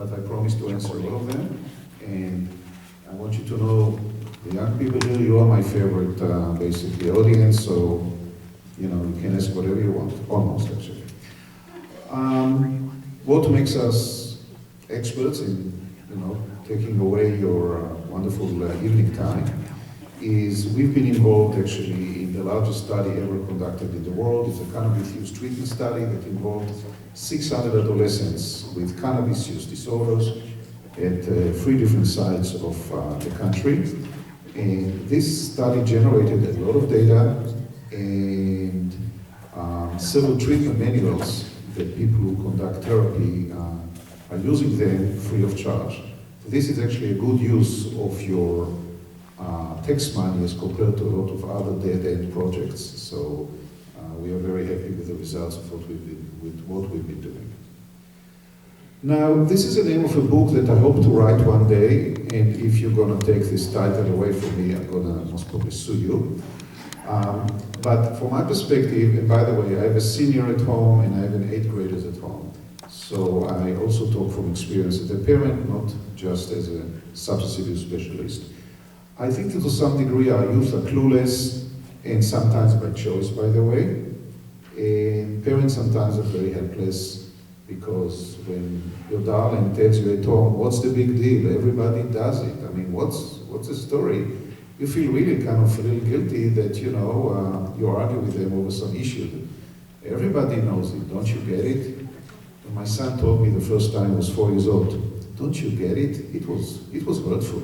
but I promise to answer all of them. And I want you to know, the young people here, you are my favorite, basically, audience, so, you know, you can ask whatever you want, almost, actually. What makes us experts in, you know, taking away your wonderful evening time is we've been involved, actually, in the largest study ever conducted in the world. It's a cannabis use treatment study that involved 600 adolescents with cannabis use disorders at 3 different sites of the country. And this study generated a lot of data and several treatment manuals that people who conduct therapy are using them free of charge. So this is actually a good use of your tax money as compared to a lot of other dead-end projects. So we are very happy with the results of what we've been doing. Now, this is the name of a book that I hope to write one day, and if you're going to take this title away from me, I'm going to most probably sue you. But from my perspective, and by the way, I have a senior at home and I have an 8th graders at home. So I also talk from experience as a parent, not just as a substance abuse specialist. I think that to some degree our youth are clueless, and sometimes by choice, by the way. And parents sometimes are very helpless, because when your darling tells you at home, what's the big deal? Everybody does it. I mean, what's the story? You feel really kind of a little guilty that, you know, you argue with them over some issue. Everybody knows it. Don't you get it? And my son told me the first time he was 4 years old, don't you get it? It was hurtful.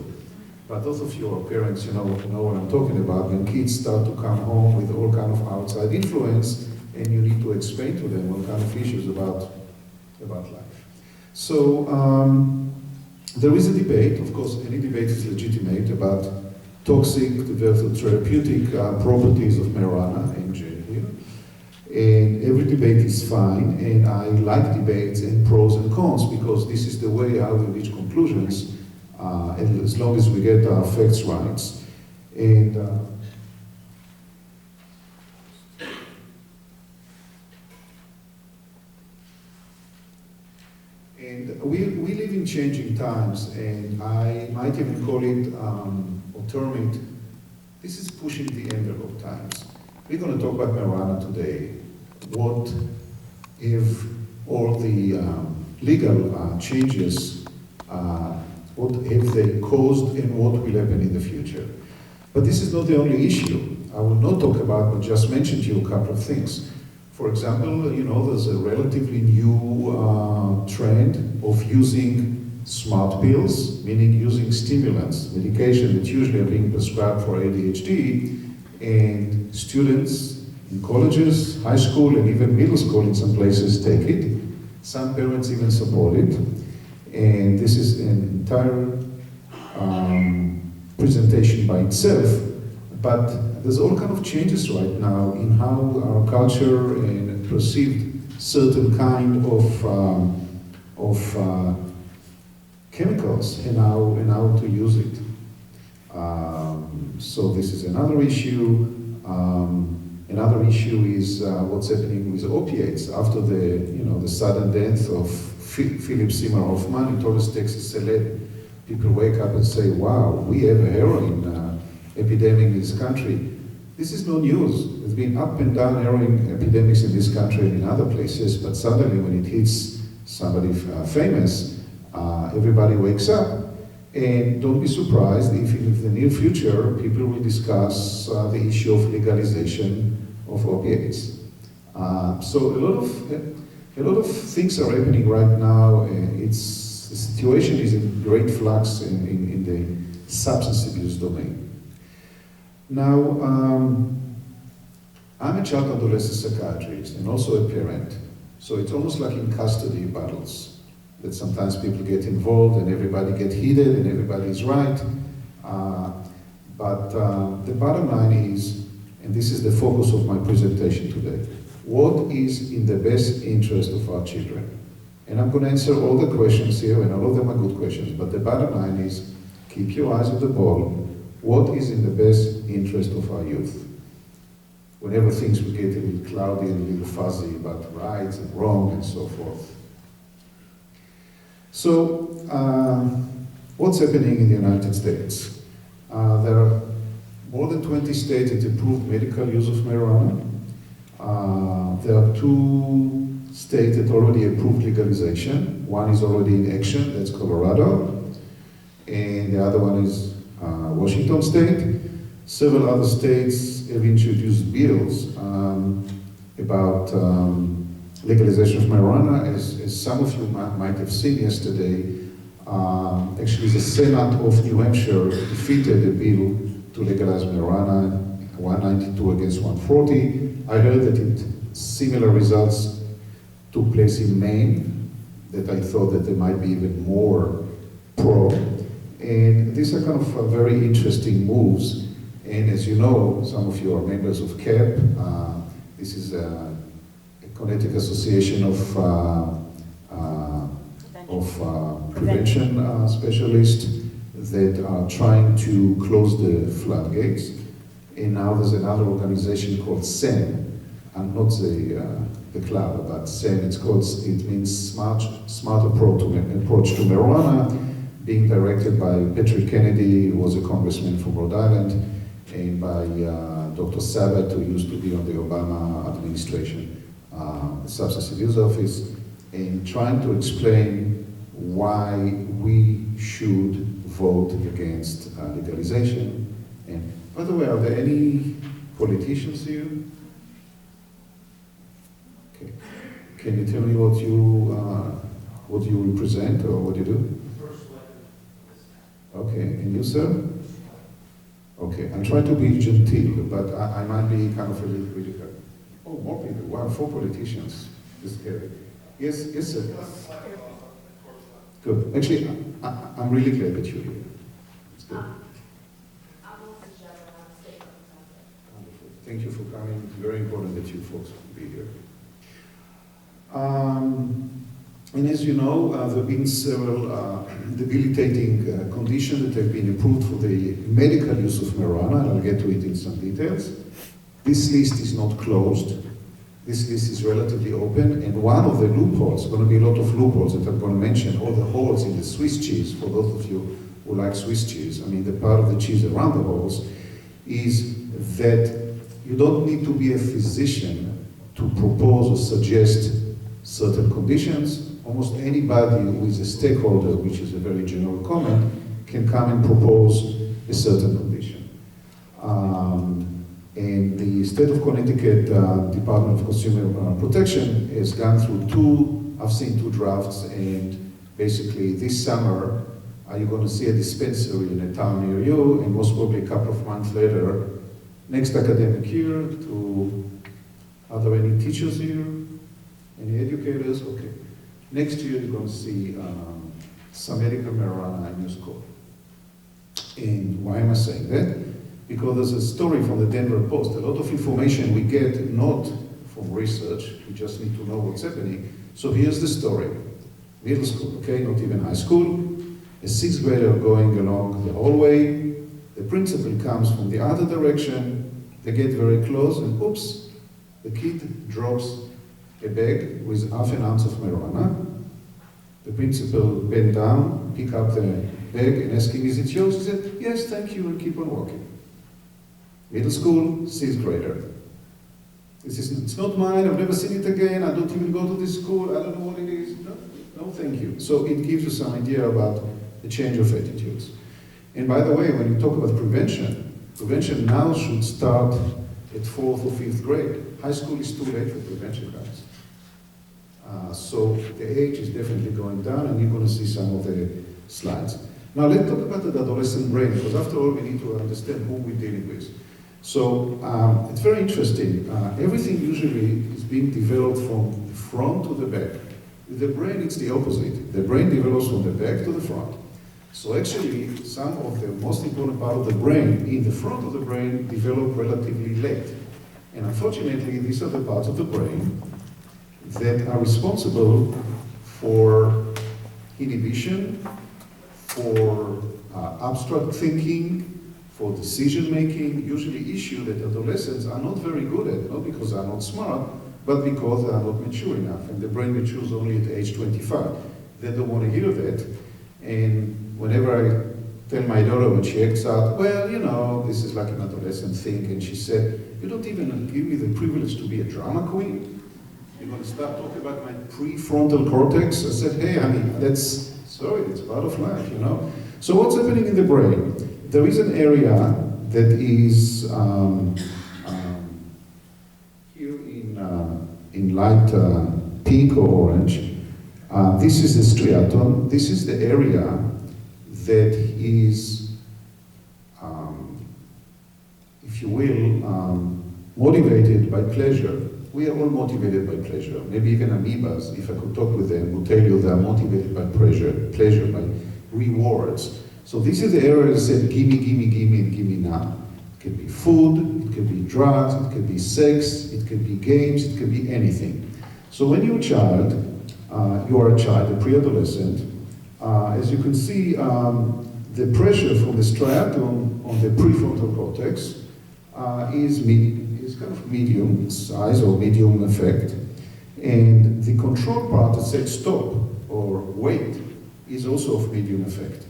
But those of you who are parents, you know what I'm talking about. When kids start to come home with all kind of outside influence, and you need to explain to them all kind of issues about life. So there is a debate, of course, any debate is legitimate, about toxic versus therapeutic properties of marijuana and gel here. And every debate is fine, and I like debates and pros and cons, because this is the way how we reach conclusions, and as long as we get our facts right. And we live in changing times, and I might even call it, or term it, this is pushing the envelope times. We're going to talk about marijuana today. What if all the legal changes, what have they caused, and what will happen in the future? But this is not the only issue. I will not talk about, but just mention to you a couple of things. For example, you know, there's a relatively new trend of using smart pills, meaning using stimulants, medication that usually are being prescribed for ADHD, and students in colleges, high school, and even middle school in some places take it. Some parents even support it. And this is an entire presentation by itself. But there's all kind of changes right now in how our culture and perceived certain kind of chemicals and how to use it. So this is another issue. Another issue is what's happening with opiates after the sudden death of Philip Seymour Hoffman in Torres, Texas, celeb. People wake up and say, wow, we have a heroin epidemic in this country. This is no news. There's been up and down heroin epidemics in this country and in other places, but suddenly when it hits somebody famous, everybody wakes up. And don't be surprised if in the near future, people will discuss the issue of legalization of opiates. So a lot of things are happening right now. The situation is in great flux in the substance abuse domain. Now, I'm a child adolescent psychiatrist and also a parent. So it's almost like in custody battles, that sometimes people get involved and everybody gets heated and everybody is right. But the bottom line is, and this is the focus of my presentation today, what is in the best interest of our children? And I'm going to answer all the questions here, and all of them are good questions, but the bottom line is, keep your eyes on the ball. What is in the best interest of our youth? Whenever things will get a little cloudy and a little fuzzy about rights and wrong and so forth. So, what's happening in the United States? There are more than 20 states that approve medical use of marijuana. There are 2 states that already approved legalization. One is already in action, that's Colorado, and the other one is Washington State. Several other states have introduced bills about legalization of marijuana. As some of you might have seen yesterday, actually the Senate of New Hampshire defeated a bill to legalize marijuana, 192 against 140. I heard that similar results took place in Maine, that I thought that there might be even more pro. And these are kind of very interesting moves. And as you know, some of you are members of CAP. This is a Connecticut Association of prevention specialists that are trying to close the floodgates. And now there's another organization called SAM. I'm not the club, but SAM, it means Smart Approach to Marijuana, being directed by Patrick Kennedy, who was a congressman from Rhode Island, and by Dr. Sabat, who used to be on the Obama administration, Substance Abuse Office, and trying to explain why we should vote against legalization. And by the way, are there any politicians here? Okay. Can you tell me what you represent or what you do? Okay, and you, sir? Okay, I'm trying to be genteel, but I might be kind of a little critical. Oh, more people. Wow, 4 politicians. This is scary. Yes, yes, sir. Good. Actually, I'm really glad that you're here. It's good. Wonderful. Thank you for coming. It's very important that you folks be here. And as you know, there have been several debilitating conditions that have been approved for the medical use of marijuana, and I'll get to it in some details. This list is not closed. This list is relatively open, and one of the loopholes, going to be a lot of loopholes that I'm going to mention, all the holes in the Swiss cheese, for those of you who like Swiss cheese, I mean the part of the cheese around the holes, is that you don't need to be a physician to propose or suggest certain conditions. Almost anybody who is a stakeholder, which is a very general comment, can come and propose a certain condition. And the state of Connecticut Department of Consumer Protection has gone through I've seen 2 drafts, and basically this summer, you're going to see a dispensary in a town near you, and most probably a couple of months later, next academic year, are there any teachers here? Any educators? Okay. Next year, you're going to see some medical marijuana in your school. And why am I saying that? Because there's a story from the Denver Post. A lot of information we get not from research, we just need to know what's happening. So here's the story. Middle school, okay, not even high school. A 6th grader going along the hallway. The principal comes from the other direction. They get very close, and oops, the kid drops a bag with half an ounce of marijuana. The principal bent down, pick up the bag and ask him, is it yours? He said, yes, thank you, and keep on walking. Middle school, 6th grader. It's not mine, I've never seen it again, I don't even go to this school, I don't know what it is. No, thank you. So it gives you some idea about the change of attitudes. And by the way, when you talk about prevention now should start at 4th or 5th grade. High school is too late for prevention, guys. So the age is definitely going down, and you're going to see some of the slides. Now let's talk about the adolescent brain, because after all we need to understand who we're dealing with. So it's very interesting. Everything usually is being developed from the front to the back. With the brain, it's the opposite. The brain develops from the back to the front. So actually, some of the most important part of the brain, in the front of the brain, develop relatively late. And unfortunately, these are the parts of the brain that are responsible for inhibition, for abstract thinking, for decision making, usually issue that adolescents are not very good at, not because they are not smart, but because they are not mature enough, and the brain matures only at age 25. they don't want to hear that. And whenever I tell my daughter when she acts out, well, you know, this is like an adolescent thing, and she said, you don't even give me the privilege to be a drama queen? You're going to start talking about my prefrontal cortex? I said, hey, honey, sorry, it's part of life, you know? So what's happening in the brain? There is an area that is here in light pink or orange. This is the striatum. This is the area that is, if you will, motivated by pleasure. We are all motivated by pleasure. Maybe even amoebas, if I could talk with them, would tell you they are motivated by pleasure, by rewards. So this is the area that said, gimme, gimme, gimme, and gimme now. It can be food, it can be drugs, it can be sex, it can be games, it can be anything. So when you're a child, you are a child, a pre-adolescent, as you can see, the pressure from the striatum on the prefrontal cortex is kind of medium size or medium effect. And the control part that said stop or wait is also of medium effect.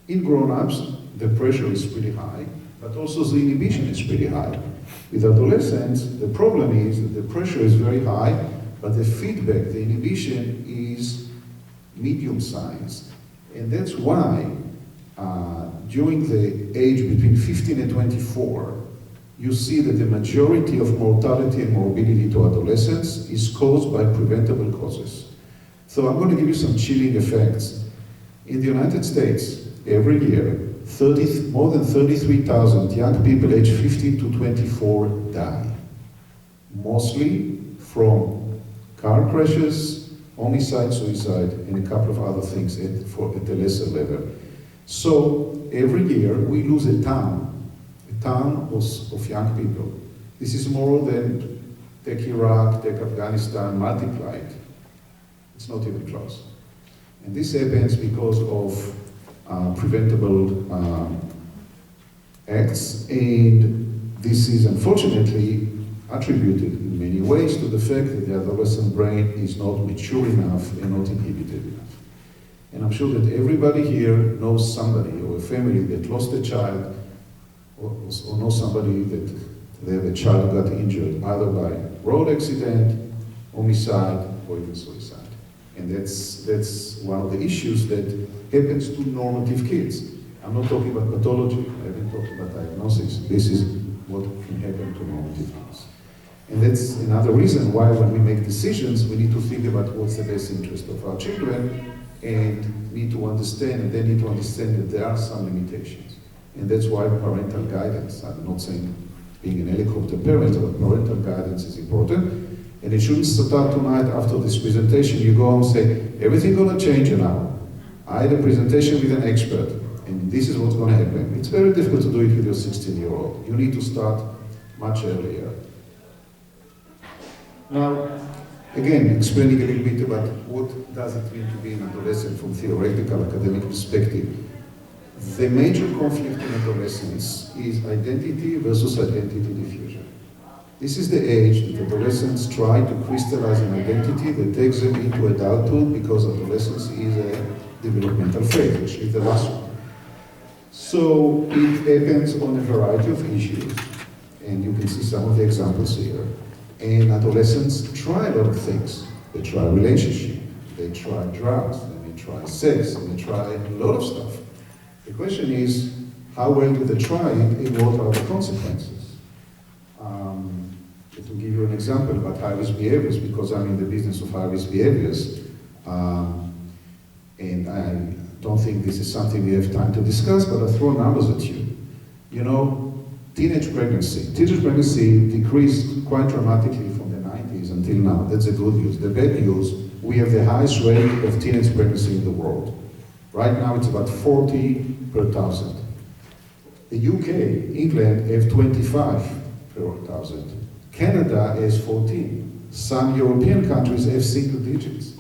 In grown-ups, the pressure is pretty high, but also the inhibition is pretty high. With adolescents, the problem is that the pressure is very high, but the feedback, the inhibition is medium size. And that's why during the age between 15 and 24, you see that the majority of mortality and morbidity to adolescents is caused by preventable causes. So I'm going to give you some chilling effects. In the United States, every year, more than 33,000 young people aged 15 to 24 die. Mostly from car crashes, homicide, suicide, and a couple of other things at a lesser level. So every year we lose a town of young people. This is more than take Iraq, take Afghanistan, multiplied. It's not even close. And this happens because of preventable acts, and this is unfortunately attributed in many ways to the fact that the adolescent brain is not mature enough and not inhibited enough. And I'm sure that everybody here knows somebody or a family that lost a child or knows somebody that they have a child who got injured either by road accident, homicide, or even suicide. And that's one of the issues that happens to normative kids. I'm not talking about pathology, I haven't talked about diagnosis. This is what can happen to normative kids. And that's another reason why when we make decisions, we need to think about what's the best interest of our children and need to understand, and they need to understand that there are some limitations. And that's why parental guidance, I'm not saying being an helicopter parent, but parental guidance is important. And it shouldn't start tonight after this presentation, you go home and say, everything's gonna change now. I had a presentation with an expert, and this is what's gonna happen. It's very difficult to do it with your 16-year-old. You need to start much earlier. Now, again, explaining a little bit about what does it mean to be an adolescent from theoretical academic perspective. The major conflict in adolescence is identity versus identity diffusion. This is the age that adolescents try to crystallize an identity that takes them into adulthood, because adolescence is a developmental phase, which is the last one. So it happens on a variety of issues, and you can see some of the examples here. And adolescents try a lot of things. They try relationship, they try drugs, they try sex, they try a lot of stuff. The question is, how well do they try it, and what are the consequences? To give you an example about high-risk behaviors, because I'm in the business of high-risk behaviors, and I don't think this is something we have time to discuss, but I'll throw numbers at you. You know, teenage pregnancy. Teenage pregnancy decreased quite dramatically from the 90s until now. That's the good news. The bad news, we have the highest rate of teenage pregnancy in the world. Right now it's about 40 per 1,000. The UK, England have 25 per 1,000. Canada has 14. Some European countries have single digits.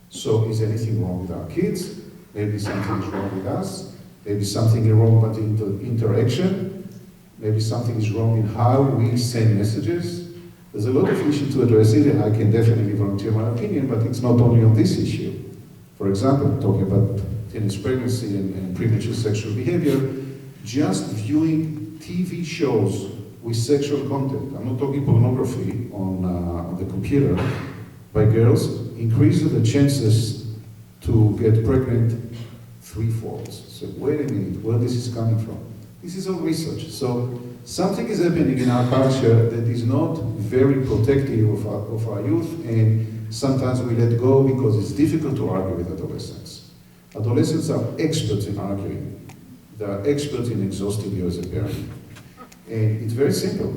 So is anything wrong with our kids? Maybe something is wrong with us. Maybe something is wrong about interaction. Maybe something is wrong in how we send messages. There's a lot of issues to address it, and I can definitely volunteer my opinion, but it's not only on this issue. For example, talking about teenage pregnancy and premature sexual behavior, just viewing TV shows with sexual content, I'm not talking pornography on the computer, by girls, increases the chances to get pregnant threefold. So wait a minute, where this is coming from? This is all research. So something is happening in our culture that is not very protective of our youth, and sometimes we let go because it's difficult to argue with adolescents. Adolescents are experts in arguing. They are experts in exhausting you as a parent. And it's very simple.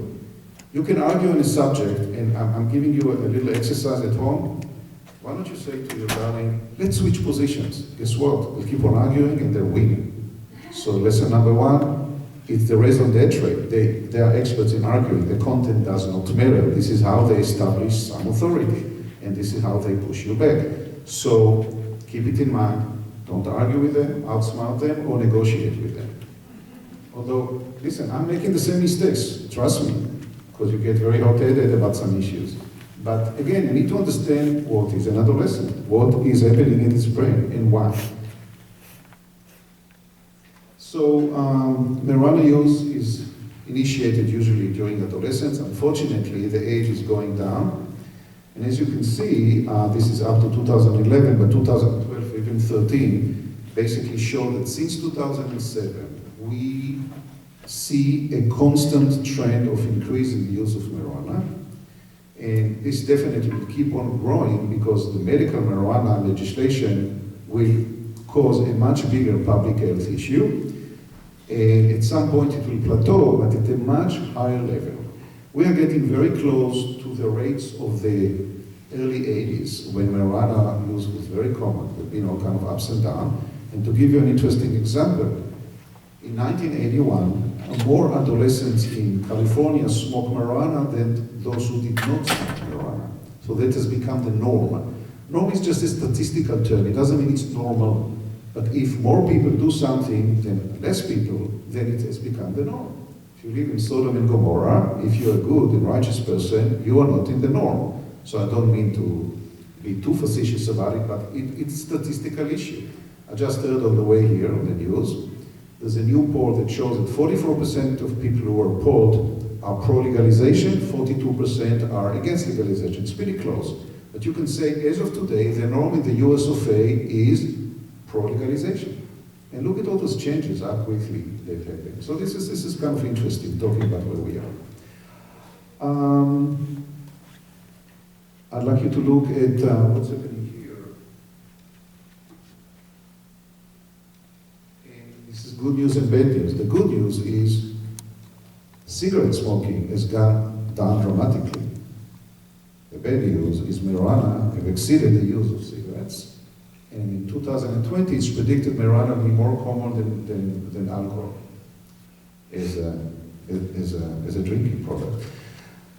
You can argue on a subject, and I'm giving you a little exercise at home. Why don't you say to your darling, let's switch positions. Guess what? We'll keep on arguing and they're winning. So lesson number one, it's the raison d'etre. They are experts in arguing. The content does not matter. This is how they establish some authority. And this is how they push you back. So keep it in mind. Don't argue with them, outsmart them, or negotiate with them. Although, listen, I'm making the same mistakes, trust me, because you get very hot-headed about some issues. But again, you need to understand what is an adolescent, what is happening in his brain, and why. So, marijuana use is initiated usually during adolescence. Unfortunately, the age is going down. And as you can see, this is up to 2011, but 2012, even 13, basically show that since 2007, we see a constant trend of increasing the use of marijuana. And this definitely will keep on growing because the medical marijuana legislation will cause a much bigger public health issue. And at some point it will plateau, but at a much higher level. We are getting very close to the rates of the early 80s, when marijuana use was very common. There've been all kind of ups and downs. And to give you an interesting example, in 1981, more adolescents in California smoked marijuana than those who did not smoke marijuana. So that has become the norm. Norm is just a statistical term. It doesn't mean it's normal. But if more people do something than less people, then it has become the norm. If you live in Sodom and Gomorrah, if you're a good and righteous person, you are not in the norm. So I don't mean to be too facetious about it, but it's a statistical issue. I just heard on the way here on the news, there's a new poll that shows that 44% of people who are polled are pro-legalization, 42% are against legalization. It's pretty close. But you can say, as of today, the norm in the US of A is pro-legalization. And look at all those changes, how quickly they've happened. So this is kind of interesting, talking about where we are. I'd like you to look at what's happening here. And this is good news and bad news. The good news is cigarette smoking has gone down dramatically. The bad news is marijuana have exceeded the use of cigarettes. And in 2020, it's predicted marijuana will be more common than alcohol as a drinking product.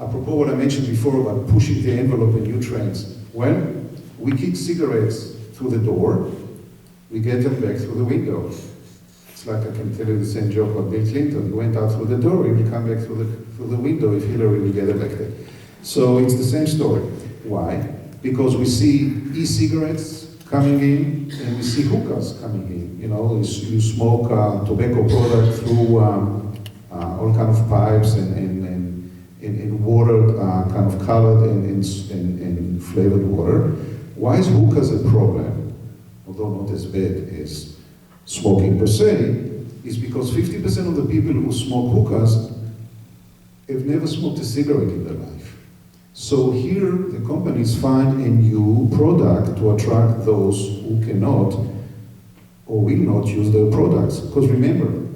Apropos what I mentioned before about pushing the envelope in new trends. Well, we kick cigarettes through the door, we get them back through the window. It's like I can tell you the same joke about Bill Clinton. He went out through the door, he will come back through the window if Hillary will get elected. So it's the same story. Why? Because we see e-cigarettes coming in, and we see hookahs coming in. You know, you smoke tobacco product through all kind of pipes and water, kind of colored and flavored water. Why is hookahs a problem? Although not as bad as smoking per se, is because 50% of the people who smoke hookahs have never smoked a cigarette in their life. So here, the companies find a new product to attract those who cannot or will not use their products. Because remember,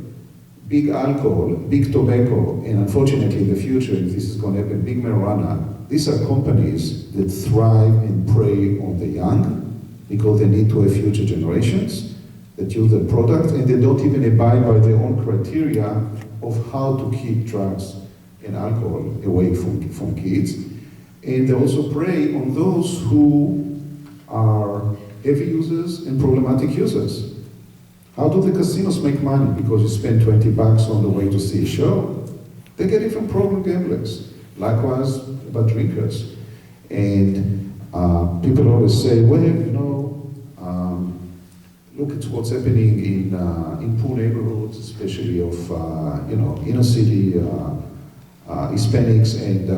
big alcohol, big tobacco, and unfortunately in the future, if this is going to happen, big marijuana, these are companies that thrive and prey on the young because they need to have future generations that use their product, and they don't even abide by their own criteria of how to keep drugs and alcohol away from kids. And they also prey on those who are heavy users and problematic users. How do the casinos make money? Because you spend $20 on the way to see a show. They get it from problem gamblers. Likewise about drinkers. And people always say, well, you know, look at what's happening in poor neighborhoods, especially of inner city Hispanics and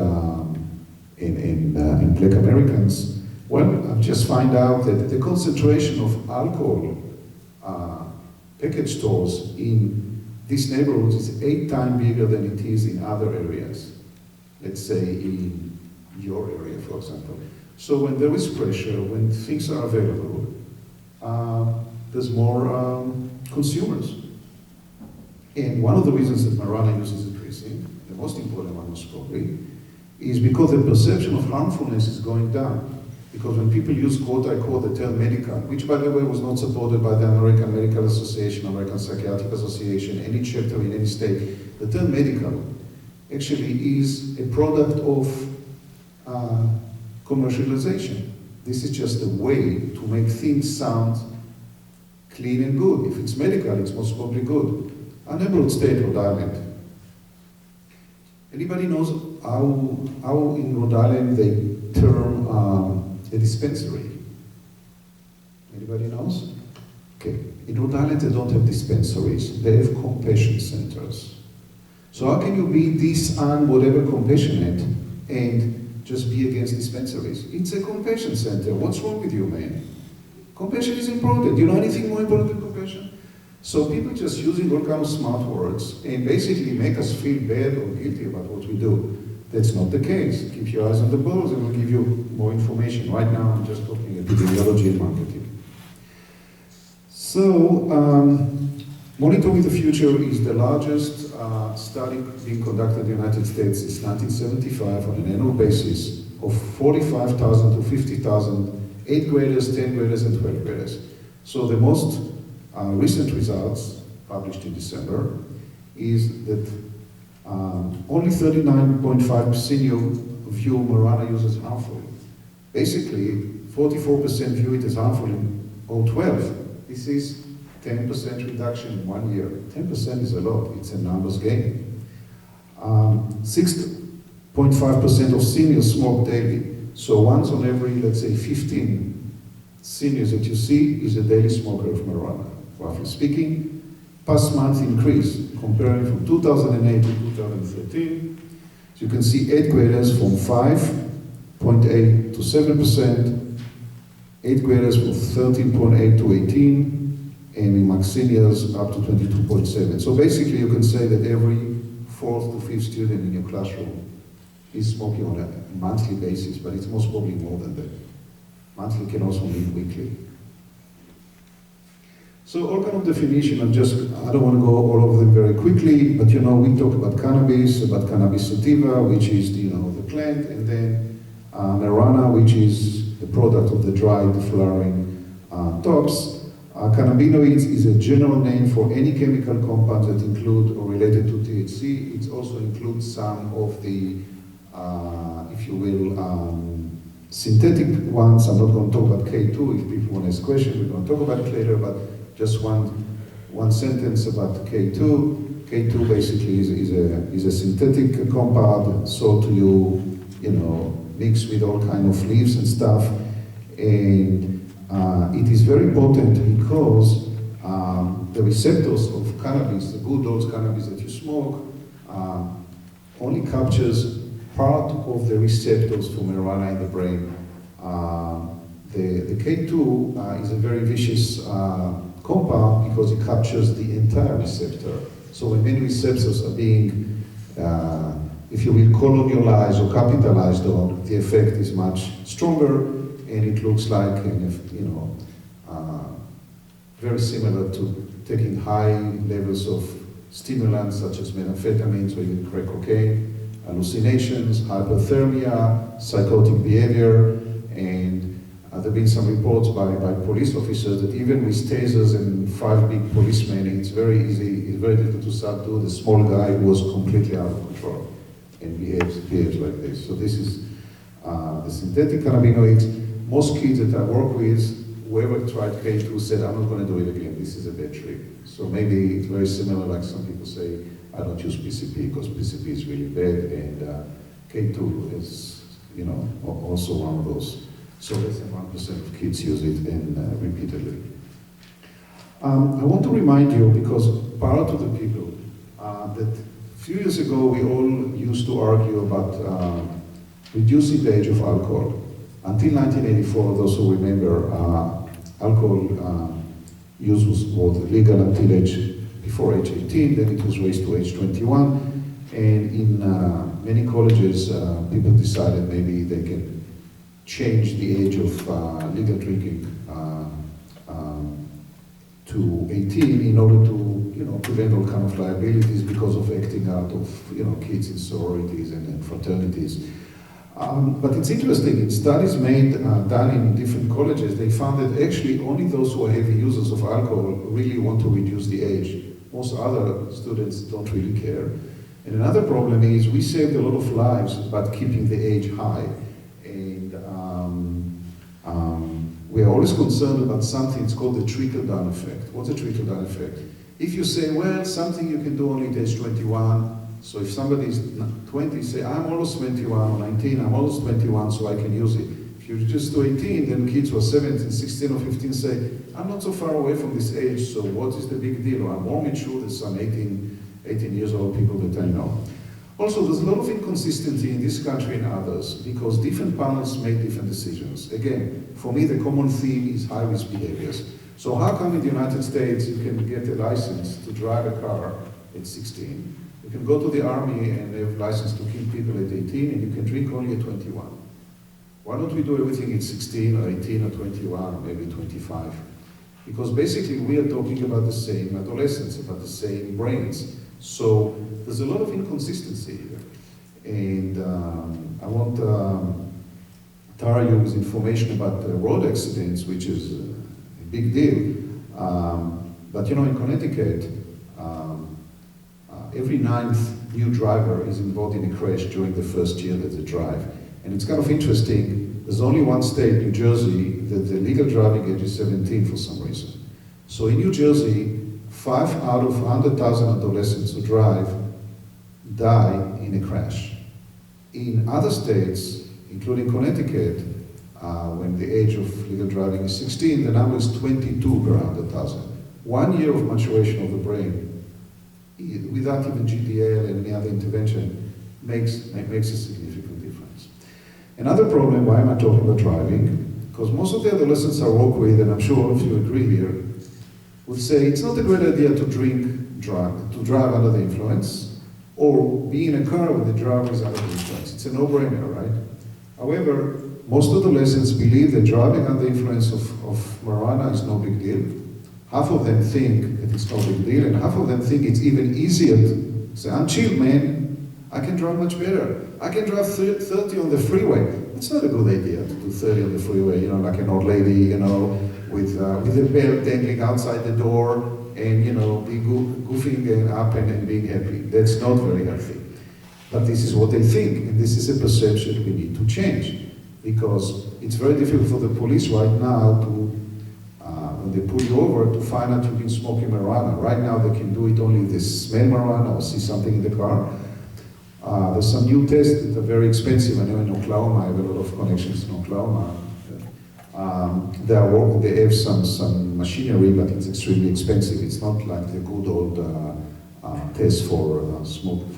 Black Americans, well, I just find out that the concentration of alcohol package stores in these neighborhoods is 8 times bigger than it is in other areas. Let's say in your area, for example. So when there is pressure, when things are available, there's more consumers. And one of the reasons that marijuana use is increasing, the most important one most probably, is because the perception of harmfulness is going down. Because when people use quote-unquote the term medical, which by the way was not supported by the American Medical Association, American Psychiatric Association, any chapter in any state, the term medical actually is a product of commercialization. This is just a way to make things sound clean and good. If it's medical, it's most probably good. Our neighborhood state, Rhode Island. Anybody knows how in Rhode Island they term a dispensary? Anybody knows? Okay. In Rhode Island they don't have dispensaries, they have compassion centers. So how can you be this whatever compassionate and just be against dispensaries? It's a compassion center. What's wrong with you, man? Compassion is important. Do you know anything more important than compassion? So people just using all kinds of smart words and basically make us feel bad or guilty about what we do. That's not the case. Keep your eyes on the balls and we'll give you more information. Right now I'm just talking epidemiology and marketing. So, Monitoring the Future is the largest study being conducted in the United States since 1975 on an annual basis of 45,000 to 50,000 8th graders, 10th graders, and 12th graders. So the most recent results, published in December, is that only 39.5% view marijuana use as harmful. Basically, 44% view it as harmful in 2012. This is 10% reduction in 1 year. 10% is a lot, it's a numbers game. 6.5% of seniors smoke daily. So once on every, let's say, 15 seniors that you see is a daily smoker of marijuana, roughly speaking. Past month increase, comparing from 2008 to 2013. So you can see 8th graders from 5.8 to 7%, 8th graders from 13.8 to 18, and in max seniors up to 22.7. So basically you can say that every 4th to 5th student in your classroom is smoking on a monthly basis, but it's most probably more than that. Monthly can also mean weekly. So all kind of definition, I don't want to go all over them very quickly, but you know, we talk about cannabis sativa, which is the plant, and then marijuana, which is the product of the dried flowering tops. Cannabinoids is a general name for any chemical compounds that include or related to THC. It also includes some of the, if you will, synthetic ones. I'm not going to talk about K2. If people want to ask questions, we're going to talk about it later, but just one sentence about K2. K2 basically is a synthetic compound sold to you, mixed with all kind of leaves and stuff. And it is very important because the receptors of cannabis, the good old cannabis that you smoke, only captures part of the receptors for marijuana in the brain. The K2 is a very vicious compound because it captures the entire receptor. So when many receptors are being, if you will, colonialized or capitalized on, the effect is much stronger, and it looks like, very similar to taking high levels of stimulants such as methamphetamines or even crack cocaine, hallucinations, hypothermia, psychotic behavior, and there have been some reports by police officers that even with tasers and 5 big policemen, it's very difficult to subdue the small guy who was completely out of control and behaves like this. So this is the synthetic cannabinoids. Most kids that I work with, whoever tried K2 said, I'm not going to do it again, this is a bad trip. So maybe it's very similar, like some people say, I don't use PCP because PCP is really bad, and K2 is, also one of those. So less than 1% of kids use it, and repeatedly. I want to remind you, because prior to the people, that a few years ago we all used to argue about reducing the age of alcohol. Until 1984, those who remember, alcohol use was legal until before age 18, then it was raised to age 21, and in many colleges, people decided maybe they can change the age of legal drinking to 18 in order to, prevent all kind of liabilities because of acting out of, kids in sororities and fraternities. But it's interesting, in studies done in different colleges, they found that actually only those who are heavy users of alcohol really want to reduce the age. Most other students don't really care. And another problem is we saved a lot of lives by keeping the age high. And we are always concerned about something, it's called the trickle-down effect. What's a trickle-down effect? If you say, well, something you can do only at age 21, so if somebody is 20, say, I'm almost 21, or 19, I'm almost 21, so I can use it. If you just do 18, then kids who are 17, 16, or 15 say, I'm not so far away from this age, so what is the big deal? Or I'm more mature than some 18 years old people that I know. Also, there's a lot of inconsistency in this country and others, because different panels make different decisions. Again, for me, the common theme is high-risk behaviors. So how come in the United States you can get a license to drive a car at 16? You can go to the army and have a license to kill people at 18, and you can drink only at 21. Why don't we do everything at 16 or 18 or 21 or maybe 25? Because basically we are talking about the same adolescents, about the same brains. So there's a lot of inconsistency here. And I won't tire you with information about road accidents, which is a big deal. But in Connecticut, every 9th new driver is involved in a crash during the first year that they drive. And it's kind of interesting, there's only one state, New Jersey, that the legal driving age is 17 for some reason. So in New Jersey, 5 out of 100,000 adolescents who drive die in a crash. In other states, including Connecticut, when the age of legal driving is 16, the number is 22 per 100,000. 1 year of maturation of the brain, without even GDL and any other intervention, makes a significant difference. Another problem, why am I talking about driving? Because most of the adolescents I work with, and I'm sure all of you agree here, would say it's not a great idea to drive under the influence, or be in a car when the driver is under the influence. It's a no-brainer, right? However, most adolescents believe that driving under the influence of marijuana is no big deal. Half of them think that it's no big deal, and half of them think it's even easier to say, I'm chill, man. I can drive much better. I can drive 30 on the freeway. It's not a good idea to do 30 on the freeway, like an old lady, with a belt dangling outside the door, and be goofing up and being happy. That's not very healthy. But this is what they think, and this is a perception we need to change, because it's very difficult for the police right now to, when they pull you over, to find out you've been smoking marijuana. Right now they can do it only if they smell marijuana or see something in the car. There's some new tests that are very expensive. I know in Oklahoma, I have a lot of connections in Oklahoma. They have some machinery, but it's extremely expensive. It's not like the good old test for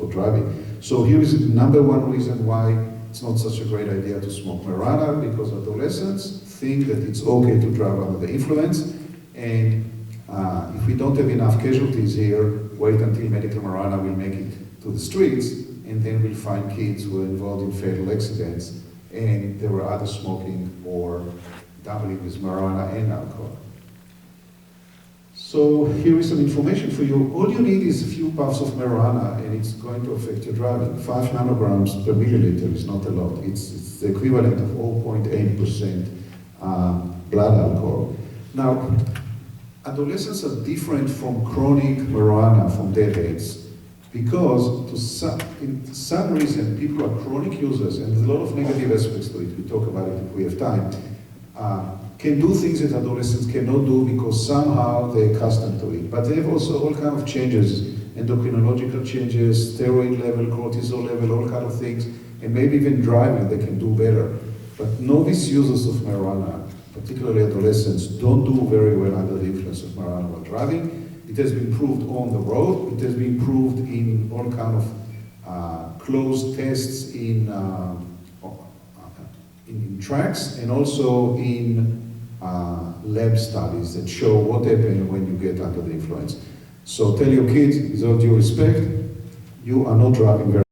driving. So here is the number one reason why it's not such a great idea to smoke marijuana, because adolescents think that it's okay to drive under the influence, and if we don't have enough casualties here, wait until medical marijuana will make it to the streets, and then we'll find kids who are involved in fatal accidents, and there were other smoking or doubling with marijuana and alcohol. So here is some information for you. All you need is a few puffs of marijuana, and it's going to affect your driving. 5 nanograms per milliliter is not a lot. It's the equivalent of 0.8% blood alcohol. Now, adolescents are different from chronic marijuana, from deadheads, because in some reason people are chronic users, and there's a lot of negative aspects to it. We talk about it if we have time. Can do things that adolescents cannot do because somehow they're accustomed to it. But they have also all kinds of changes, endocrinological changes, steroid level, cortisol level, all kinds of things, and maybe even driving they can do better. But novice users of marijuana, particularly adolescents, don't do very well under the influence of marijuana while driving. It has been proved on the road. It has been proved in all kind of closed tests in tracks, and also in lab studies that show what happens when you get under the influence. So tell your kids, with all due respect, you are not driving very